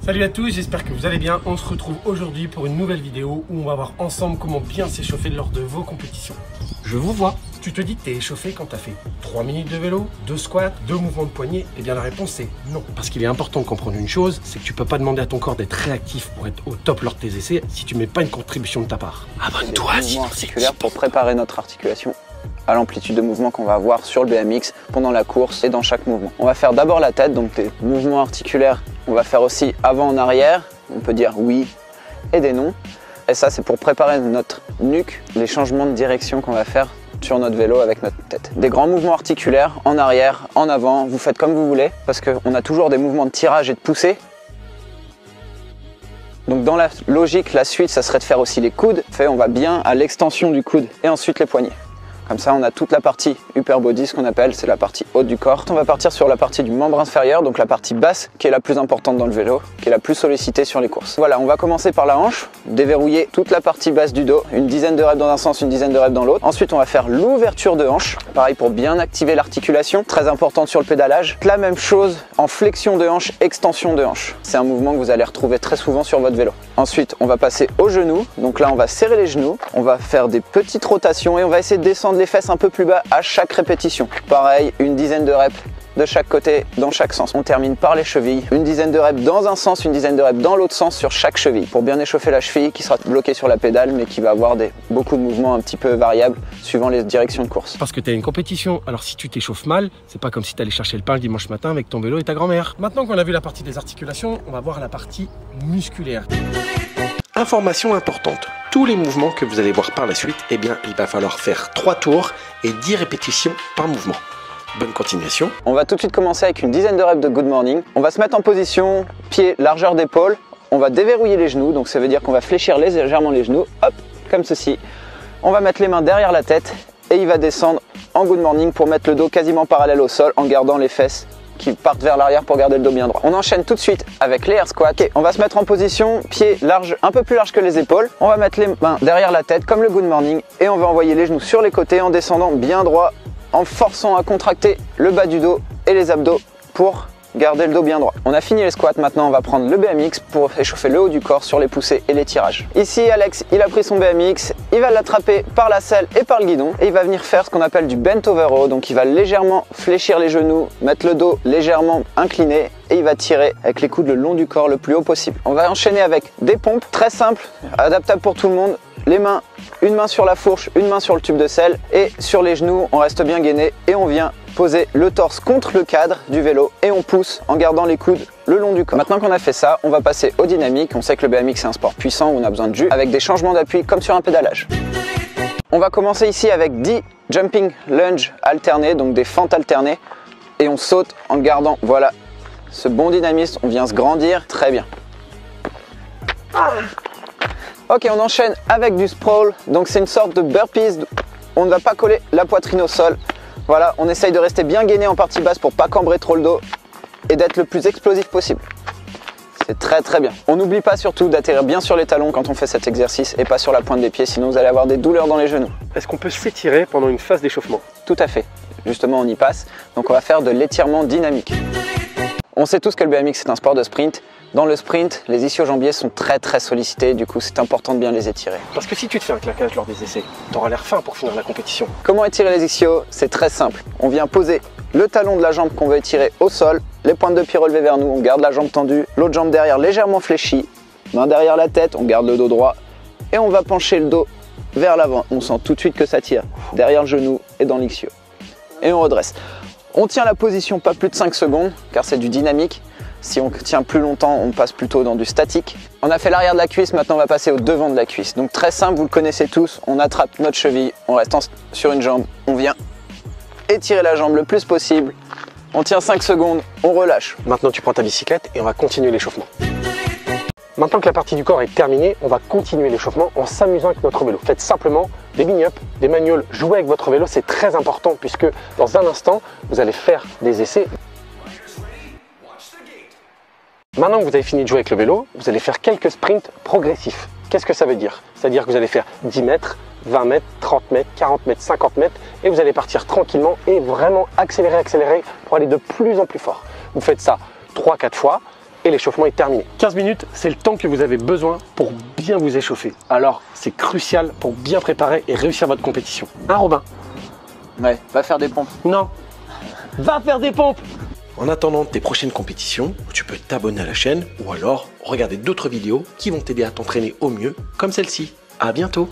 Salut à tous, j'espère que vous allez bien. On se retrouve aujourd'hui pour une nouvelle vidéo où on va voir ensemble comment bien s'échauffer lors de vos compétitions. Je vous vois. Tu te dis que tu es échauffé quand tu as fait 3 minutes de vélo, 2 squats, 2 mouvements de poignet? Eh bien la réponse c'est non. Parce qu'il est important de comprendre une chose, c'est que tu peux pas demander à ton corps d'être réactif pour être au top lors de tes essais si tu mets pas une contribution de ta part. Abonne-toi sinon c'est pour préparer notre articulation à l'amplitude de mouvement qu'on va avoir sur le BMX pendant la course et dans chaque mouvement. On va faire d'abord la tête, donc des mouvements articulaires. On va faire aussi avant en arrière, on peut dire oui et des non. Et ça c'est pour préparer notre nuque, les changements de direction qu'on va faire sur notre vélo avec notre tête. Des grands mouvements articulaires en arrière, en avant, vous faites comme vous voulez parce qu'on a toujours des mouvements de tirage et de poussée. Donc dans la logique, la suite ça serait de faire aussi les coudes. On va bien à l'extension du coude et ensuite les poignets. Comme ça, on a toute la partie upper body, ce qu'on appelle, c'est la partie haute du corps. On va partir sur la partie du membre inférieur, donc la partie basse, qui est la plus importante dans le vélo, qui est la plus sollicitée sur les courses. Voilà, on va commencer par la hanche, déverrouiller toute la partie basse du dos, une dizaine de reps dans un sens, une dizaine de reps dans l'autre. Ensuite, on va faire l'ouverture de hanche, pareil pour bien activer l'articulation, très importante sur le pédalage. La même chose en flexion de hanche, extension de hanche. C'est un mouvement que vous allez retrouver très souvent sur votre vélo. Ensuite, on va passer aux genoux, donc là, on va serrer les genoux, on va faire des petites rotations et on va essayer de descendre les fesses un peu plus bas à chaque répétition. Pareil, une dizaine de reps de chaque côté, dans chaque sens. On termine par les chevilles. Une dizaine de reps dans un sens, une dizaine de reps dans l'autre sens sur chaque cheville. Pour bien échauffer la cheville qui sera bloquée sur la pédale, mais qui va avoir beaucoup de mouvements un petit peu variables suivant les directions de course. Parce que tu as une compétition, alors si tu t'échauffes mal, c'est pas comme si tu allais chercher le pain le dimanche matin avec ton vélo et ta grand-mère. Maintenant qu'on a vu la partie des articulations, on va voir la partie musculaire. Information importante, tous les mouvements que vous allez voir par la suite, eh bien il va falloir faire 3 tours et 10 répétitions par mouvement. Bonne continuation. On va tout de suite commencer avec une dizaine de reps de good morning. On va se mettre en position, pied, largeur d'épaule. On va déverrouiller les genoux, donc ça veut dire qu'on va fléchir légèrement les genoux, hop, comme ceci. On va mettre les mains derrière la tête et il va descendre en good morning pour mettre le dos quasiment parallèle au sol en gardant les fesses qui partent vers l'arrière pour garder le dos bien droit. On enchaîne tout de suite avec les air squats. Okay, on va se mettre en position, pieds larges, un peu plus large que les épaules. On va mettre les mains derrière la tête comme le good morning et on va envoyer les genoux sur les côtés en descendant bien droit, en forçant à contracter le bas du dos et les abdos pour garder le dos bien droit. On a fini les squats, maintenant on va prendre le BMX pour échauffer le haut du corps sur les poussées et les tirages. Ici Alex, il a pris son BMX, il va l'attraper par la selle et par le guidon et il va venir faire ce qu'on appelle du bent over row, donc il va légèrement fléchir les genoux, mettre le dos légèrement incliné et il va tirer avec les coudes le long du corps le plus haut possible. On va enchaîner avec des pompes très simples, adaptables pour tout le monde. Les mains, une main sur la fourche, une main sur le tube de selle et sur les genoux, on reste bien gainé et on vient poser le torse contre le cadre du vélo et on pousse en gardant les coudes le long du corps. Maintenant qu'on a fait ça, on va passer au dynamique. On sait que le BMX c'est un sport puissant où on a besoin de jus avec des changements d'appui comme sur un pédalage. On va commencer ici avec 10 jumping lunge alternés, donc des fentes alternées et on saute en gardant, voilà, ce bon dynamisme, on vient se grandir, très bien. Ok, on enchaîne avec du sprawl, donc c'est une sorte de burpees, on ne va pas coller la poitrine au sol. Voilà, on essaye de rester bien gainé en partie basse pour pas cambrer trop le dos et d'être le plus explosif possible. C'est très très bien. On n'oublie pas surtout d'atterrir bien sur les talons quand on fait cet exercice et pas sur la pointe des pieds, sinon vous allez avoir des douleurs dans les genoux. Est-ce qu'on peut s'étirer pendant une phase d'échauffement? Tout à fait, justement on y passe, donc on va faire de l'étirement dynamique. On sait tous que le BMX c'est un sport de sprint. Dans le sprint, les ischio-jambiers sont très sollicités, du coup c'est important de bien les étirer. Parce que si tu te fais un claquage lors des essais, t'auras l'air fin pour finir la compétition. Comment étirer les ischios? C'est très simple. On vient poser le talon de la jambe qu'on veut étirer au sol, les pointes de pied relevées vers nous, on garde la jambe tendue, l'autre jambe derrière légèrement fléchie, main derrière la tête, on garde le dos droit et on va pencher le dos vers l'avant. On sent tout de suite que ça tire derrière le genou et dans l'ischio. Et on redresse. On tient la position pas plus de 5 secondes car c'est du dynamique. Si on tient plus longtemps, on passe plutôt dans du statique. On a fait l'arrière de la cuisse, maintenant on va passer au devant de la cuisse. Donc très simple, vous le connaissez tous, on attrape notre cheville, on reste sur une jambe, on vient étirer la jambe le plus possible. On tient 5 secondes, on relâche. Maintenant tu prends ta bicyclette et on va continuer l'échauffement. Maintenant que la partie du corps est terminée, on va continuer l'échauffement en s'amusant avec notre vélo. Faites simplement des bing-up, des manuals, jouez avec votre vélo, c'est très important puisque dans un instant, vous allez faire des essais. Maintenant que vous avez fini de jouer avec le vélo, vous allez faire quelques sprints progressifs. Qu'est-ce que ça veut dire? C'est-à-dire que vous allez faire 10 mètres, 20 mètres, 30 mètres, 40 mètres, 50 mètres et vous allez partir tranquillement et vraiment accélérer pour aller de plus en plus fort. Vous faites ça 3-4 fois et l'échauffement est terminé. 15 minutes, c'est le temps que vous avez besoin pour bien vous échauffer. Alors, c'est crucial pour bien préparer et réussir votre compétition. Hein, Robin? Ouais, va faire des pompes. Non, va faire des pompes. En attendant tes prochaines compétitions, tu peux t'abonner à la chaîne ou alors regarder d'autres vidéos qui vont t'aider à t'entraîner au mieux, comme celle-ci. À bientôt.